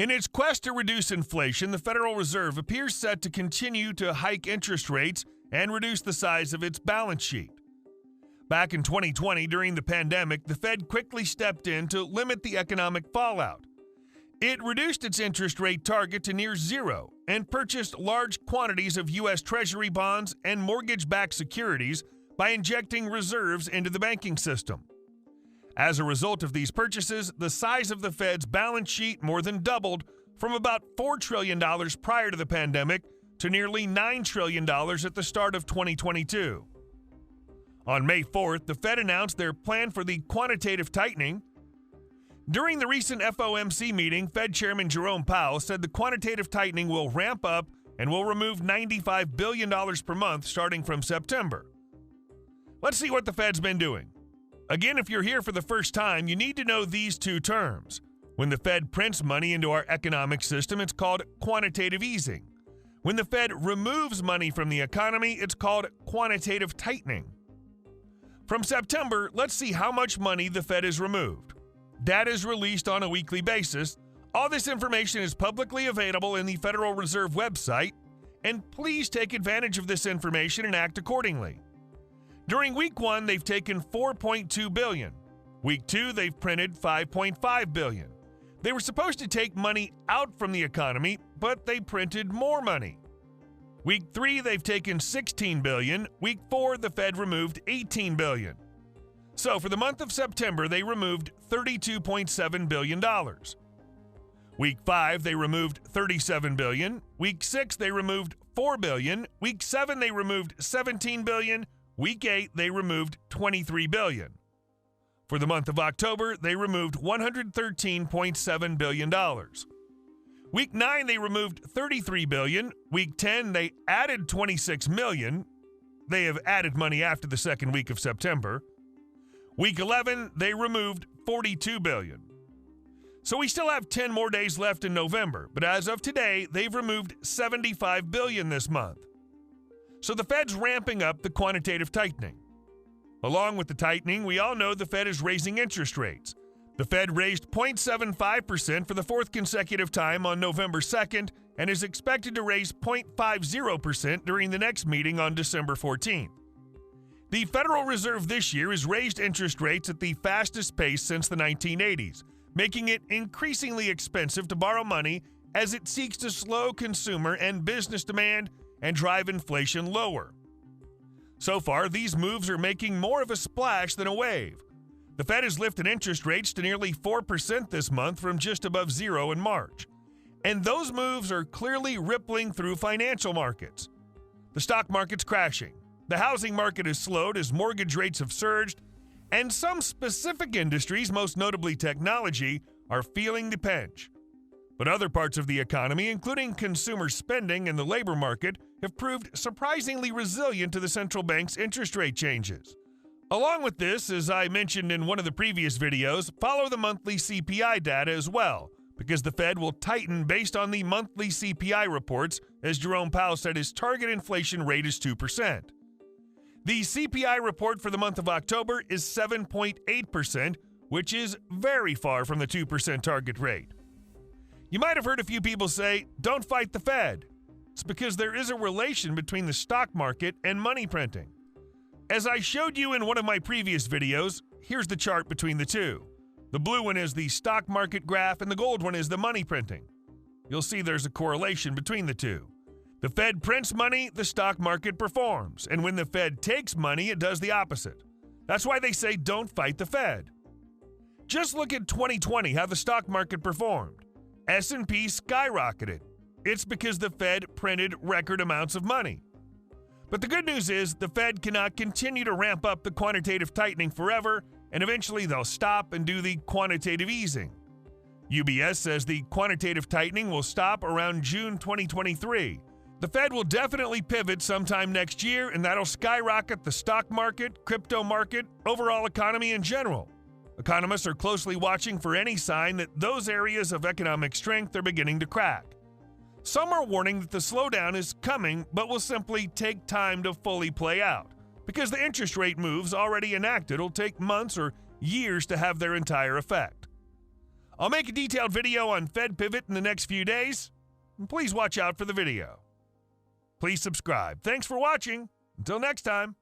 In its quest to reduce inflation, the Federal Reserve appears set to continue to hike interest rates and reduce the size of its balance sheet. Back in 2020, during the pandemic, the Fed quickly stepped in to limit the economic fallout. It reduced its interest rate target to near zero and purchased large quantities of U.S. Treasury bonds and mortgage-backed securities by injecting reserves into the banking system. As a result of these purchases, the size of the Fed's balance sheet more than doubled from about $4 trillion prior to the pandemic to nearly $9 trillion at the start of 2022. On May 4th, the Fed announced their plan for the quantitative tightening. During the recent FOMC meeting, Fed Chairman Jerome Powell said the quantitative tightening will ramp up and will remove $95 billion per month starting from September. Let's see what the Fed's been doing. Again, if you're here for the first time, you need to know these two terms. When the Fed prints money into our economic system, it's called quantitative easing. When the Fed removes money from the economy, it's called quantitative tightening. From September, let's see how much money the Fed has removed. Data is released on a weekly basis. All this information is publicly available in the Federal Reserve website, and please take advantage of this information and act accordingly. During week 1, they've taken $4.2 billion. Week 2, they've printed $5.5 billion. They were supposed to take money out from the economy, but they printed more money. Week 3, they've taken $16 billion. Week 4, the Fed removed $18 billion. So for the month of September, they removed $32.7 billion. Week 5, they removed $37 billion. Week 6, they removed $4 billion. Week 7, they removed $17 billion. Week 8, they removed $23 billion. For the month of October, they removed $113.7 billion. Week 9, they removed $33 billion. Week 10, they added $26 million. They have added money after the second week of September. Week 11, they removed $42 billion. So we still have 10 more days left in November, but as of today, they've removed $75 billion this month. So the Fed's ramping up the quantitative tightening. Along with the tightening, we all know the Fed is raising interest rates. The Fed raised 0.75% for the fourth consecutive time on November 2nd and is expected to raise 0.50% during the next meeting on December 14th. The Federal Reserve this year has raised interest rates at the fastest pace since the 1980s, making it increasingly expensive to borrow money as it seeks to slow consumer and business demand and drive inflation lower. So far, these moves are making more of a splash than a wave. The Fed has lifted interest rates to nearly 4% this month from just above zero in March. And those moves are clearly rippling through financial markets. The stock market's crashing. The housing market has slowed as mortgage rates have surged, and some specific industries, most notably technology, are feeling the pinch. But other parts of the economy, including consumer spending and the labor market, have proved surprisingly resilient to the central bank's interest rate changes. Along with this, as I mentioned in one of the previous videos, follow the monthly CPI data as well, because the Fed will tighten based on the monthly CPI reports, as Jerome Powell said his target inflation rate is 2%. The CPI report for the month of October is 7.8%, which is very far from the 2% target rate. You might have heard a few people say, "Don't fight the Fed." It's because there is a relation between the stock market and money printing. As I showed you in one of my previous videos, here's the chart between the two. The blue one is the stock market graph and the gold one is the money printing. You'll see there's a correlation between the two. The Fed prints money, the stock market performs. And when the Fed takes money, it does the opposite. That's why they say don't fight the Fed. Just look at 2020, how the stock market performed. S&P skyrocketed. It's because the Fed printed record amounts of money. But the good news is the Fed cannot continue to ramp up the quantitative tightening forever, and eventually they'll stop and do the quantitative easing. UBS says the quantitative tightening will stop around June 2023. The Fed will definitely pivot sometime next year, and that'll skyrocket the stock market, crypto market, overall economy in general. Economists are closely watching for any sign that those areas of economic strength are beginning to crack. Some are warning that the slowdown is coming, but will simply take time to fully play out, because the interest rate moves already enacted will take months or years to have their entire effect. I'll make a detailed video on Fed Pivot in the next few days, and please watch out for the video. Please subscribe. Thanks for watching. Until next time.